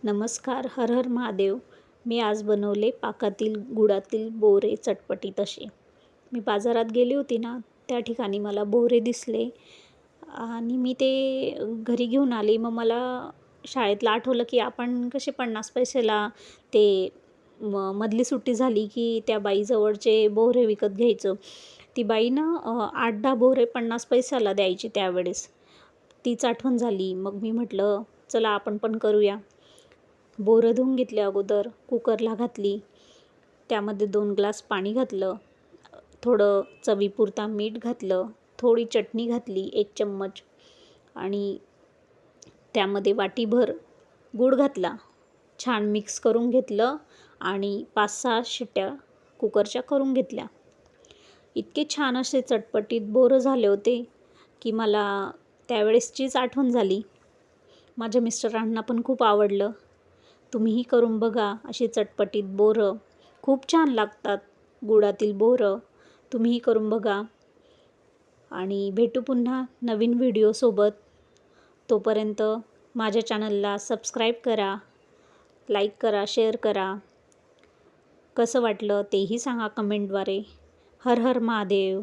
नमस्कार. हर हर महादेव. मी आज बनवले पाकातील गुळातील बोरे चटपटीत असे. मी बाजारात गेली होती ना, त्या ठिकाणी मला बोरे दिसले आणि मी ते घरी घेऊन आले. मग मला शाळेतलं आठवलं की आपण कसे 50 पैशाला ते मधली सुट्टी झाली की त्या बाईजवळचे बोरे विकत घ्यायचं. ती बाई ना 8-10 बोरे 50 पैशाला द्यायची त्यावेळेस. तीच आठवण झाली. मग मी म्हटलं चला आपण पण करूया. बोरं धुवून घेतले अगोदर, कुकरला घातली, त्यामध्ये 2 ग्लास पाणी घातलं, थोडं चवीपुरता मीठ घातलं, थोडी चटणी घातली 1 चम्मच आणि त्यामध्ये वाटीभर गूळ घातला. छान मिक्स करून घेतलं आणि 5-6 शिट्ट्या कुकरच्या करून घेतल्या. इतके छान असे चटपटीत बोरं झाले होते की मला त्यावेळेसचीच आठवण झाली. माझ्या मिस्टरांना पण खूप आवडलं. तुम्हीही करून बघा अशी चटपटीत बोरं. खूप छान लागतात गुळातील बोरं. तुम्हीही करून बघा आणि भेटू पुन्हा नवीन व्हिडिओसोबत. तोपर्यंत माझ्या चॅनलला सबस्क्राईब करा, लाईक करा, शेअर करा. कसं वाटलं तेही सांगा कमेंटद्वारे. हर हर महादेव.